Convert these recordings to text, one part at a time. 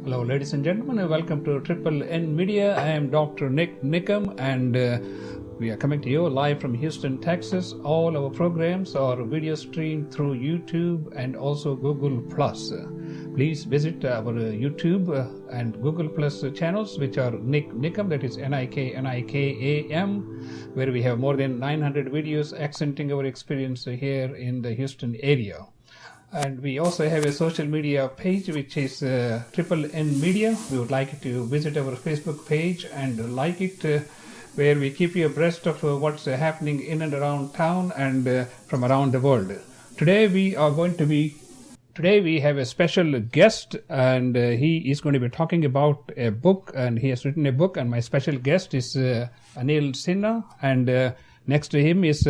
Hello, ladies and gentlemen, and welcome to Triple N Media. I am Dr. Nik Nikam, and we are coming to you live from Houston, Texas. All our programs are video streamed through YouTube and also Google+. Please visit our YouTube and Google+ channels, which are Nik Nikam, that is Nikam, where we have more than 900 videos accenting our experience here in the Houston area. And we also have a social media page, which is Triple N Media. We would like you to visit our Facebook page and like it, where we keep you abreast of what's happening in and around town and from around the world. Today we have a special guest, and he is going to be talking about a book, and he has written a book, and my special guest is Anil Sinha, and next to him is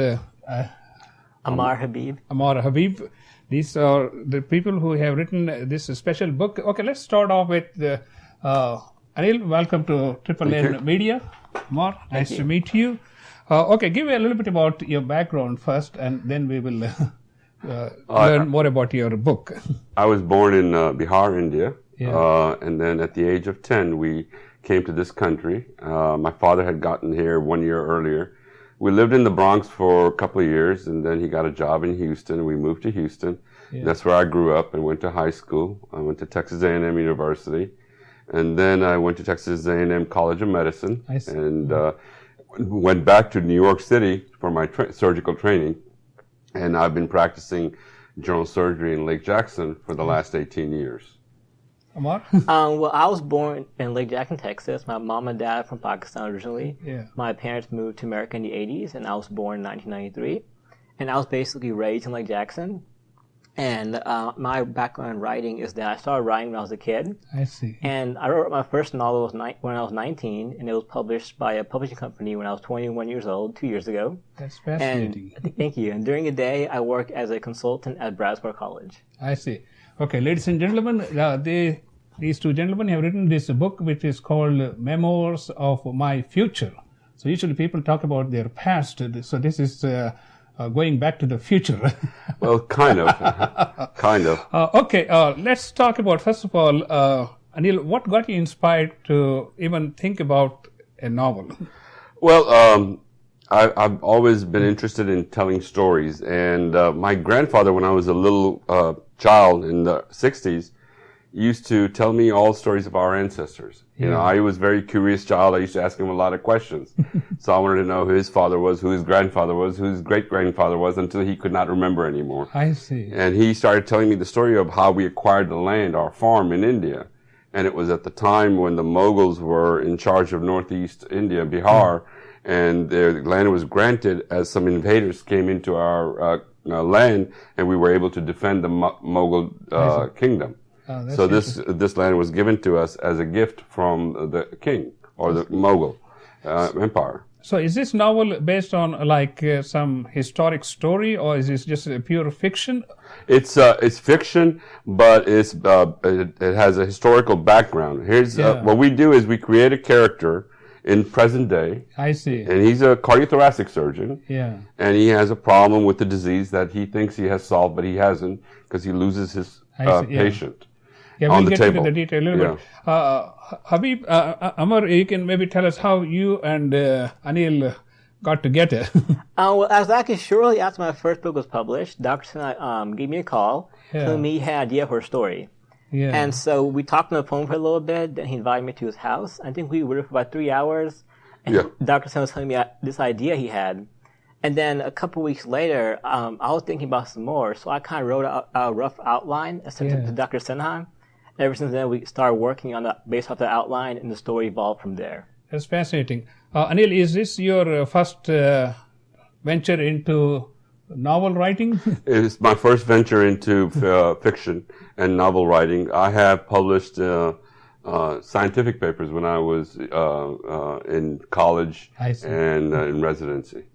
Ammar Habib. Ammar Habib. These are the people who have written this special book. Okay, let's start off with Anil. Welcome to Triple N Media. Ammar, nice to meet you. Okay, give me a little bit about your background first, and then we will learn more about your book. I was born in Bihar, India, and then at the age of 10, we came to this country. My father had gotten here 1 year earlier. We lived in the Bronx for a couple of years, and then he got a job in Houston, and we moved to Houston. Yeah. That's where I grew up and went to high school. I went to Texas A&M University, and then I went to Texas A&M College of Medicine, and went back to New York City for my surgical training, and I've been practicing general surgery in Lake Jackson for the last 18 years. Ammar? Well, I was born in Lake Jackson, Texas. My mom and dad from Pakistan originally. Yeah. My parents moved to America in the 80s, and I was born in 1993. And I was basically raised in Lake Jackson. And my background in writing is that I started writing when I was a kid. I see. And I wrote my first novel when I was 19, and it was published by a publishing company when I was 21 years old, 2 years ago. That's fascinating. And, thank you. And during the day, I worked as a consultant at Braswell College. I see. Okay, ladies and gentlemen, these two gentlemen have written this book, which is called Memoirs of My Future. So usually people talk about their past. So this is going back to the future. Well, kind of. Kind of. Okay, let's talk about, first of all, Anil, what got you inspired to even think about a novel? Well, I've always been interested in telling stories. And my grandfather, when I was a little child in the 60s, used to tell me all stories of our ancestors. You know, I was a very curious child. I used to ask him a lot of questions. So I wanted to know who his father was, who his grandfather was, who his great-grandfather was, until he could not remember anymore. I see. And he started telling me the story of how we acquired the land, our farm in India. And it was at the time when the Mughals were in charge of northeast India, Bihar, and their land was granted as some invaders came into our land, and we were able to defend the Mughal kingdom. So this land was given to us as a gift from the king or the Mughal empire. So is this novel based on some historic story, or is this just a pure fiction? It's fiction, but it has a historical background. Here's what we do is we create a character in present day. I see. And he's a cardiothoracic surgeon. Yeah. And he has a problem with the disease that he thinks he has solved, but he hasn't, because he loses his patient. Yeah, we'll get into the detail a little bit. Habib, Ammar, you can maybe tell us how you and Anil got together. Well, I was actually shortly after my first book was published, Dr. Sinha gave me a call, telling me he had an idea for a story. Yeah. And so we talked on the phone for a little bit, then he invited me to his house. I think we were for about 3 hours, and Dr. Sinha was telling me this idea he had. And then a couple weeks later, I was thinking about some more, so I kind of wrote a rough outline and sent it to Dr. Sinha. Ever since then, we started working on based off the outline, and the story evolved from there. That's fascinating. Anil, is this your first venture into novel writing? It's my first venture into fiction and novel writing. I have published scientific papers when I was in college and in residency.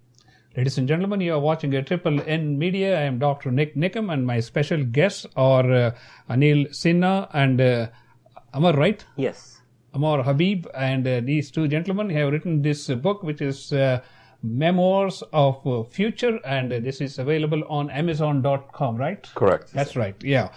Ladies and gentlemen, you are watching a Triple N Media. I am Dr. Nik Nikam, and my special guests are Anil Sinha and Ammar, right? Yes. Ammar Habib, and these two gentlemen have written this book, which is Memoirs of Future, and this is available on Amazon.com, right? Correct. That's right, yeah.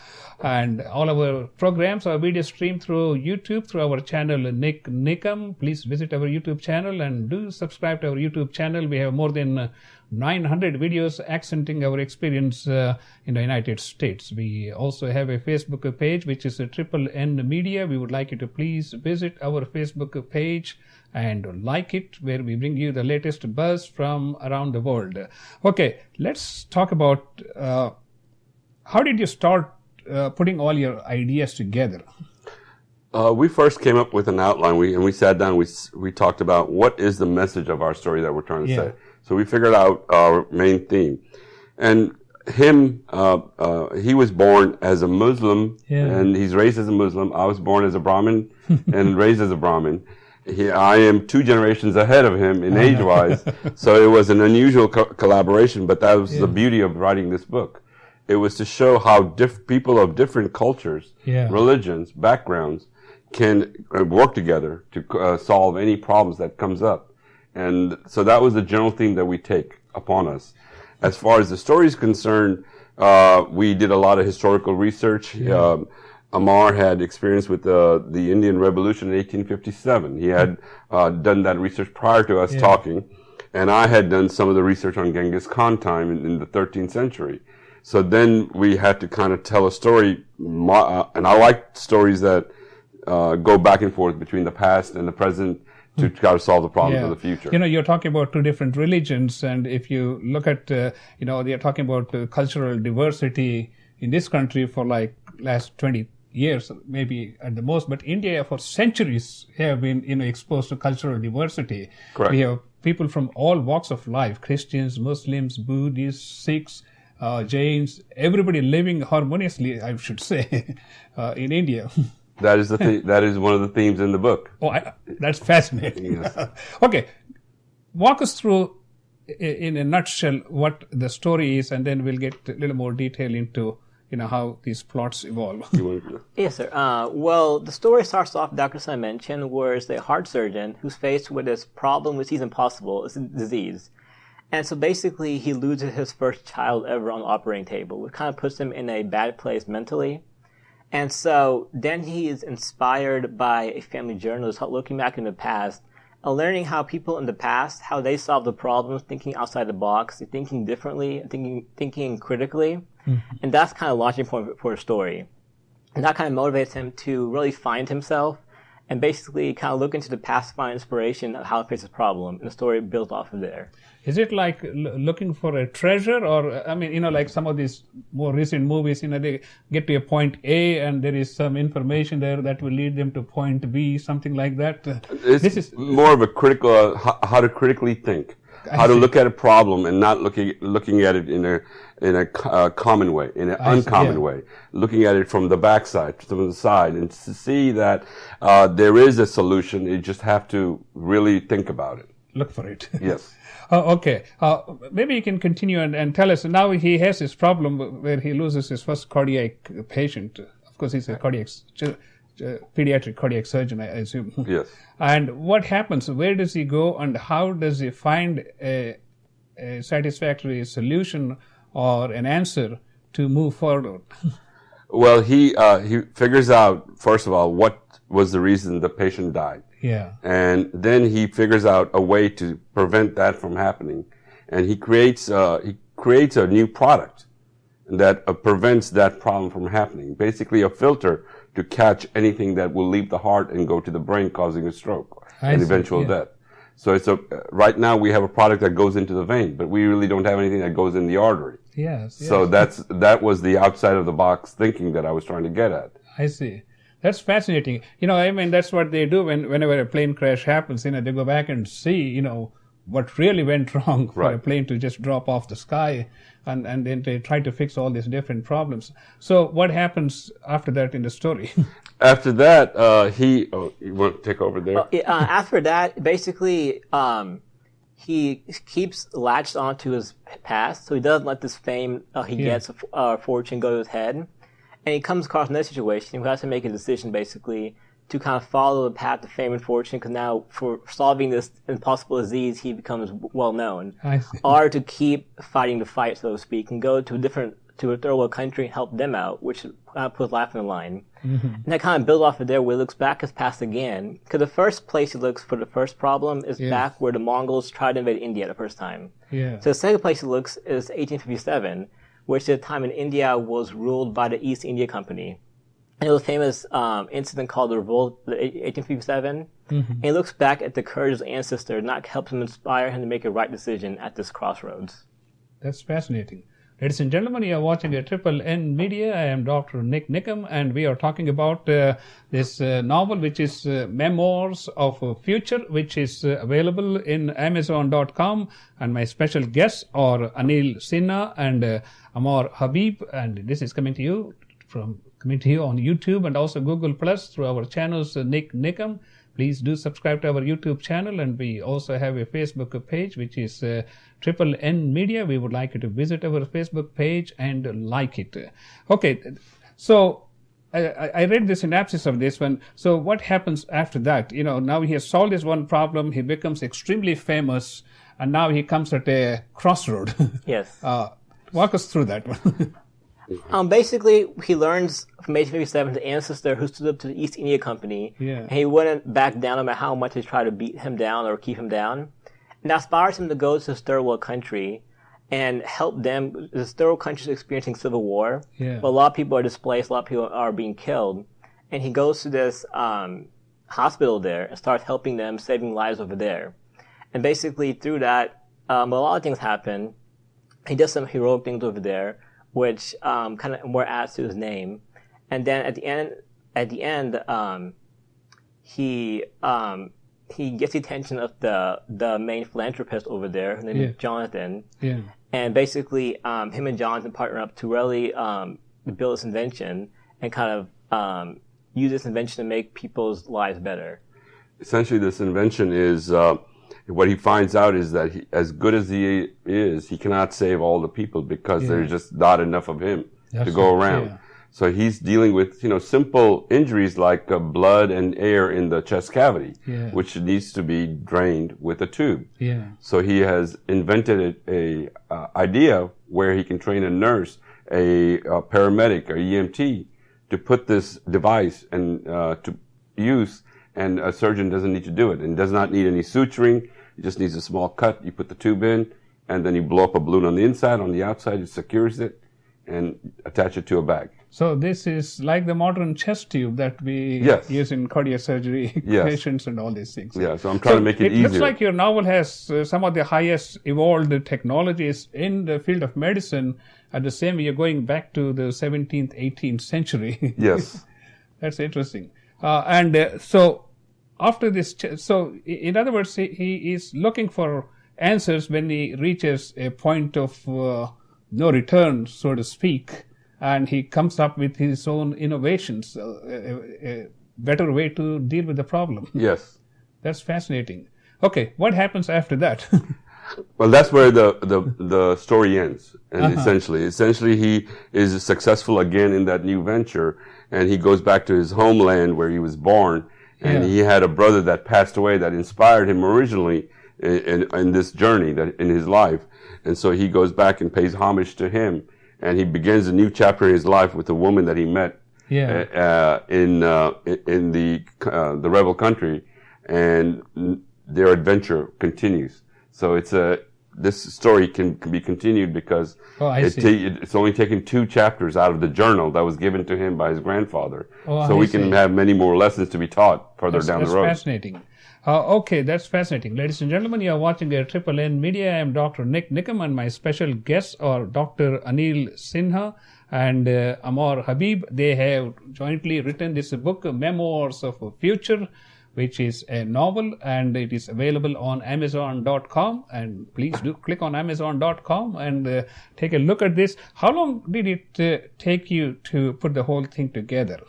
And all our programs are video streamed through YouTube, through our channel Nik Nikam. Please visit our YouTube channel and do subscribe to our YouTube channel. We have more than 900 videos accenting our experience in the United States. We also have a Facebook page, which is a Triple N Media. We would like you to please visit our Facebook page and like it, where we bring you the latest buzz from around the world. Okay, let's talk about how did you start putting all your ideas together? We first came up with an outline. We sat down. We talked about what is the message of our story that we're trying to say. So we figured out our main theme. And him, he was born as a Muslim, and he's raised as a Muslim. I was born as a Brahmin and raised as a Brahmin. I am 2 generations ahead of him in age-wise, so it was an unusual collaboration, but that was the beauty of writing this book. It was to show how people of different cultures, religions, backgrounds can work together to solve any problems that comes up. And so that was the general theme that we take upon us. As far as the story is concerned, we did a lot of historical research. Ammar had experience with the Indian Revolution in 1857. He had done that research prior to us talking, and I had done some of the research on Genghis Khan time in the 13th century. So then we had to kind of tell a story, and I like stories that go back and forth between the past and the present to try to solve the problems of the future. You know, you're talking about 2 different religions, and if you look at, they're talking about cultural diversity in this country for like last 20 years, maybe at the most, but India for centuries have been, exposed to cultural diversity. Correct. We have people from all walks of life, Christians, Muslims, Buddhists, Sikhs, Jains, everybody living harmoniously, I should say, in India. That is that is one of the themes in the book. Oh, that's fascinating. Yes. Okay, walk us through, in a nutshell, what the story is, and then we'll get a little more detail into how these plots evolve. Yes, sir. Well, the story starts off, Dr. Sinha mentioned, where it's a heart surgeon who's faced with this problem which seems impossible. It's a disease. And so basically he loses his first child ever on the operating table, which kind of puts him in a bad place mentally. And so then he is inspired by a family journalist looking back in the past and learning how people in the past, how they solved the problems, thinking outside the box, thinking differently, thinking critically. Mm-hmm. And that's kind of launching point for a story. And that kind of motivates him to really find himself and basically kind of look into the past to find inspiration of how to face this problem. And the story builds off of there. Is it like looking for a treasure, or, like some of these more recent movies, they get to a point A and there is some information there that will lead them to point B, something like that? This is more of a critical, how to critically think, how to look at a problem and not looking at it in a common way, in an uncommon way, looking at it from the backside, from the side, and to see that there is a solution. You just have to really think about it. Look for it. Yes. Okay. Maybe you can continue and tell us. Now he has this problem where he loses his first cardiac patient. Of course, he's a pediatric cardiac surgeon, I assume. Yes. And what happens? Where does he go, and how does he find a satisfactory solution or an answer to move forward? Well, he figures out, first of all, what was the reason the patient died. Yeah. And then he figures out a way to prevent that from happening. And he creates a new product that prevents that problem from happening. Basically a filter to catch anything that will leave the heart and go to the brain, causing a stroke and eventual death. So right now we have a product that goes into the vein, but we really don't have anything that goes in the artery. Yes. So that was the outside of the box thinking that I was trying to get at. I see. That's fascinating. That's what they do whenever a plane crash happens. They go back and see, what really went wrong for a plane to just drop off the sky, and then they try to fix all these different problems. So what happens after that in the story? After that, you want to take over there? Well, after that, basically, he keeps latched onto his past, so he doesn't let this fame he gets, fortune, go to his head. And he comes across another situation. He has to make a decision, basically, to kind of follow the path of fame and fortune, because now for solving this impossible disease, he becomes well known. I see. Or to keep fighting the fight, so to speak, and go to a third world country and help them out, which puts life on the line. Mm-hmm. And that kind of builds off of there, where he looks back his past again. Because the first place he looks for the first problem is back where the Mongols tried to invade India the first time. Yeah. So the second place he looks is 1857, which is a time in India was ruled by the East India Company. And it was a famous incident called the Revolt, 1857. Mm-hmm. And he looks back at the courage of his ancestor, and that helps him inspire him to make a right decision at this crossroads. That's fascinating. Ladies and gentlemen, you are watching a Triple N Media. I am Dr. Nik Nikam, and we are talking about this novel, which is Memoirs of Future, which is available in Amazon.com. And my special guests are Anil Sinha and Ammar Habib, and this is coming to you on YouTube and also Google Plus through our channels, Nik Nikam. Please do subscribe to our YouTube channel, and we also have a Facebook page, which is Triple N Media. We would like you to visit our Facebook page and like it. Okay, so I read the synopsis of this one. So what happens after that? Now he has solved this one problem. He becomes extremely famous, and now he comes at a crossroad. Yes. Walk us through that one. Basically, he learns from 1857 the ancestor who stood up to the East India Company. Yeah. And he wouldn't back down no matter how much they tried to beat him down or keep him down. And that inspires him to go to this third world country and help them. This third world country is experiencing civil war. Yeah. But a lot of people are displaced, a lot of people are being killed. And he goes to this hospital there and starts helping them, saving lives over there. And basically through that, a lot of things happen. He does some heroic things over there, which kind of more adds to his name. And then at the end, he gets the attention of the main philanthropist over there, named Jonathan. Yeah. And basically, him and Jonathan partner up to really build this invention and kind of use this invention to make people's lives better. Essentially, this invention is what he finds out is that as good as he is, he cannot save all the people because there's just not enough of him to go around. Yeah. So he's dealing with, simple injuries like blood and air in the chest cavity, which needs to be drained with a tube. Yeah. So he has invented a idea where he can train a nurse, a paramedic, or EMT to put this device and to use, and a surgeon doesn't need to do it and does not need any suturing. It just needs a small cut. You put the tube in, and then you blow up a balloon on the inside. On the outside, it secures it and attach it to a bag. So this is like the modern chest tube that we use in cardiac surgery patients and all these things. Yeah, so I'm trying to make it easier. It looks like your novel has some of the highest evolved technologies in the field of medicine. At the same, you're going back to the 17th, 18th century. Yes. That's interesting. So after this, so in other words, he is looking for answers when he reaches a point of no return, so to speak, and he comes up with his own innovations, a better way to deal with the problem. Yes. That's fascinating. Okay, what happens after that? Well, that's where the story ends, and essentially he is successful again in that new venture, and he goes back to his homeland where he was born. And he had a brother that passed away that inspired him originally in this journey in his life. And so he goes back and pays homage to him. And he begins a new chapter in his life with a woman that he met in the rebel country. And their adventure continues. So this story can be continued because it's only taken 2 chapters out of the journal that was given to him by his grandfather. So we can have many more lessons to be taught further down the road. That's fascinating. Okay, that's fascinating. Ladies and gentlemen, you are watching a Triple N Media. I am Dr. Nik Nikam, and my special guests are Dr. Anil Sinha and Ammar Habib. They have jointly written this book, Memoirs of Future, which is a novel, and it is available on Amazon.com. And please do click on Amazon.com and take a look at this. How long did it take you to put the whole thing together?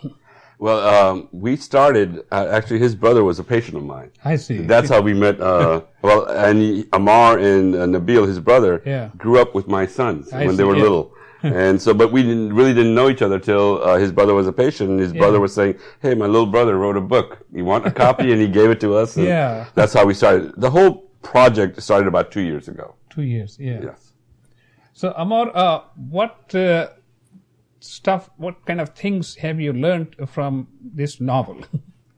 Well, we started, actually his brother was a patient of mine. I see. That's how we met. And Ammar and Nabil, his brother, grew up with my sons when they were little. And so, but we really didn't know each other till his brother was a patient, and his brother was saying, "Hey, my little brother wrote a book. You want a copy?" And he gave it to us. And that's how we started. The whole project started about 2 years ago. 2 years, yeah. Yes. So, Ammar, what kind of things have you learned from this novel?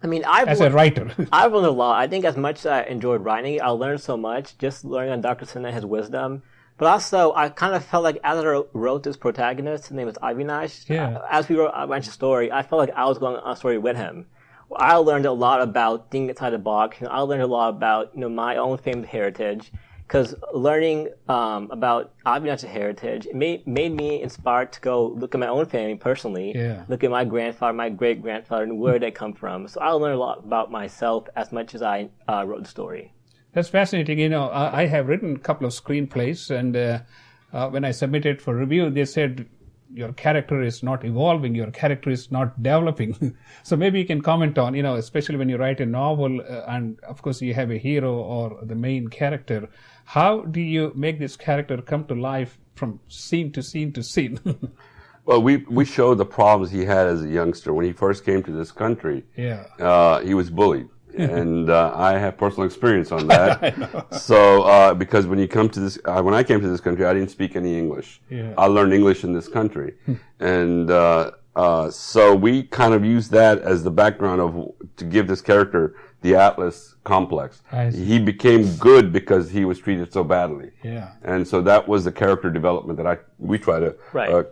I mean, as a writer, I've learned a lot. I think as much as I enjoyed writing, I learned so much just learning on Dr. Sinha, his wisdom. But also, I kind of felt like as I wrote this protagonist, his name is Avinash. As we wrote Avinash's story, I felt like I was going on a story with him. I learned a lot about thinking outside the box. I learned a lot about my own family heritage. Because learning about Avinash's heritage, it made me inspired to go look at my own family personally, look at my grandfather, my great-grandfather, and where they come from. So I learned a lot about myself as much as I wrote the story. That's fascinating. I have written a couple of screenplays, and when I submitted for review, they said, your character is not evolving, your character is not developing. So maybe you can comment on, especially when you write a novel, and of course you have a hero or the main character, how do you make this character come to life from scene to scene to scene? Well, we showed the problems he had as a youngster. When he first came to this country, he was bullied. And I have personal experience on that. So because when you come to this, when I came to this country, I didn't speak any English. I learned English in this country, and so we kind of used that as the background to give this character the Atlas complex. He became good because he was treated so badly. And so that was the character development that we try to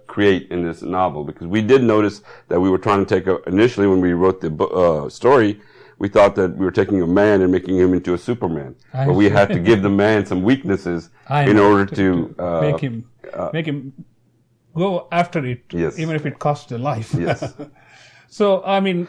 create in this novel, because we did notice that we were trying to take initially when we wrote the story. We thought that we were taking a man and making him into a Superman, but we had to give the man some weaknesses in order to make him go after it, even if it costs a life. So, I mean,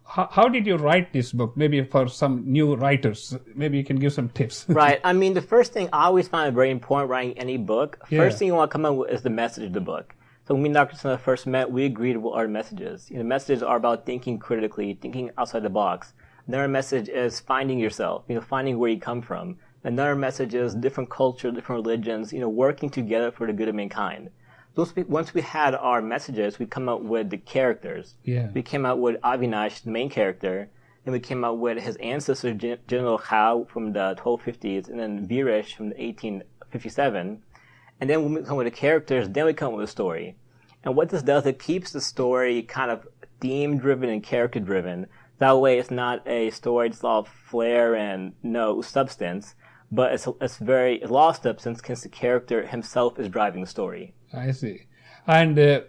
how did you write this book? Maybe for some new writers, maybe you can give some tips. Right. I mean, the first thing I always find very important writing any book. First thing you want to come up with is the message of the book. So when me and Dr. Sinha first met, we agreed what our messages. The messages are about thinking critically, thinking outside the box. Another message is finding yourself, finding where you come from. Another message is different culture, different religions, working together for the good of mankind. Once we had our messages, we come out with the characters. We came out with Avinash, the main character, and we came out with his ancestor, General Khao from the 1250s, and then Virish from the 1857. And then when we come with the characters, then we come with a story. And what this does, it keeps the story kind of theme-driven and character-driven. That way it's not a story just all flair and no substance, but it's a lot of substance since the character himself is driving the story. I see. And are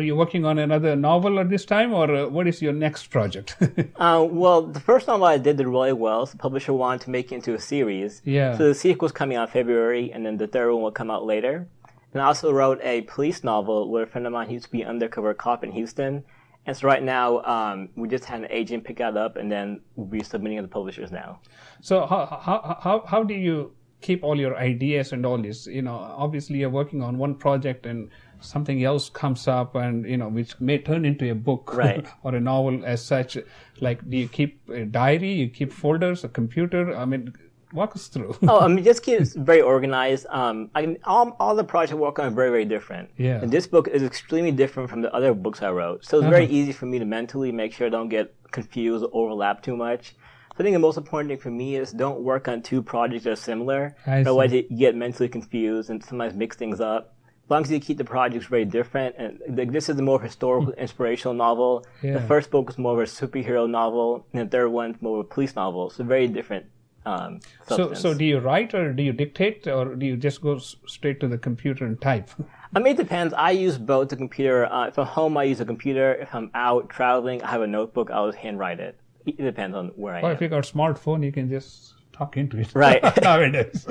you working on another novel at this time, or what is your next project? Well, the first novel I did really well, so the publisher wanted to make it into a series. So the sequel's coming out in February, and then the third one will come out later. And I also wrote a police novel with a friend of mine who used to be an undercover cop in Houston. And so right now, we just had an agent pick that up, and then we'll be submitting to the publishers now. So how do you keep all your ideas and all this? Obviously you're working on one project and something else comes up, and which may turn into a book or a novel as such. Like, do you keep a diary, you keep folders, a computer? I mean, walk us through. Just keep it very organized. All the projects I work on are very, very different. And this book is extremely different from the other books I wrote. So it's very easy for me to mentally make sure I don't get confused or overlap too much. So I think the most important thing for me is don't work on two projects that are similar. Otherwise you get mentally confused and sometimes mix things up. As long as you keep the projects very different, and this is a more historical, inspirational novel. The first book was more of a superhero novel, and the third one's more of a police novel. So very different. So do you write, or do you dictate, or do you just go straight to the computer and type? I mean, it depends. I use both the computer. If I'm home, I use a computer. If I'm out traveling, I have a notebook. I'll just handwrite it. It depends on where I am. Or if you got a smartphone, you can just talk into it. Right. Nowadays.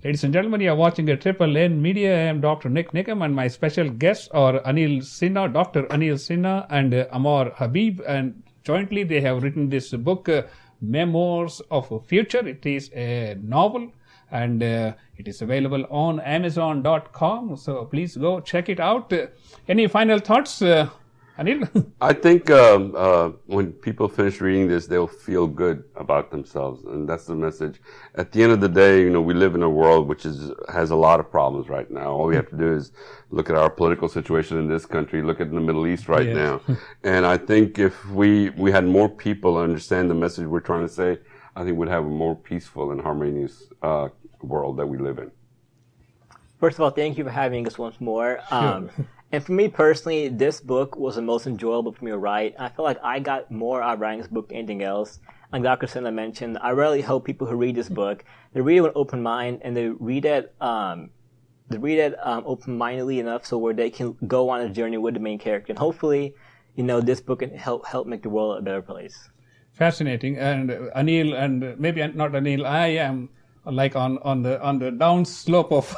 Ladies and gentlemen, you are watching a Triple N Media. I am Dr. Nik Nikam, and my special guests are Anil Sinha, Dr. Anil Sinha and Ammar Habib. And jointly they have written this book, Memoirs of My Future. It is a novel, and it is available on Amazon.com. So please go check it out. Any final thoughts, Anil? I think when people finish reading this, they'll feel good about themselves, and that's the message. At the end of the day, you know, we live in a world which has a lot of problems right now. All we have to do is look at our political situation in this country, look at the Middle East right now, and I think if we had more people understand the message we're trying to say, I think we'd have a more peaceful and harmonious world that we live in. First of all, thank you for having us once more. Sure. And for me personally, this book was the most enjoyable for me to write. I feel like I got more out of writing this book than anything else. Like Dr. Sinha mentioned, I really hope people who read this book, they read it with an open mind and they read it open-mindedly enough so where they can go on a journey with the main character. And hopefully, you know, this book can help make the world a better place. Fascinating. And Anil, and maybe not Anil, I am like on the down slope of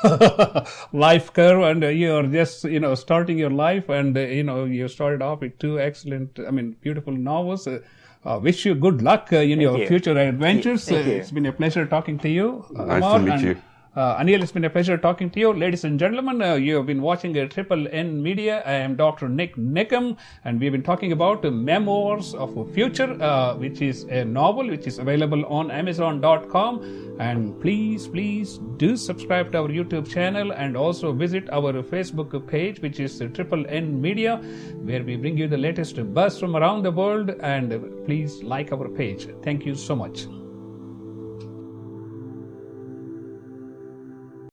life curve, and you're just, you know, starting your life, and you know, you started off with two excellent, beautiful novels. Wish you good luck in your future adventures. Thank you. It's been a pleasure talking to you. Nice Ammar, to meet you. Anil, it's been a pleasure talking to you. Ladies and gentlemen, you have been watching Triple N Media. I am Dr. Nik Nikam, and we've been talking about Memoirs of My Future, which is a novel which is available on Amazon.com. And please do subscribe to our YouTube channel and also visit our Facebook page, which is Triple N Media, where we bring you the latest buzz from around the world. And please like our page. Thank you so much.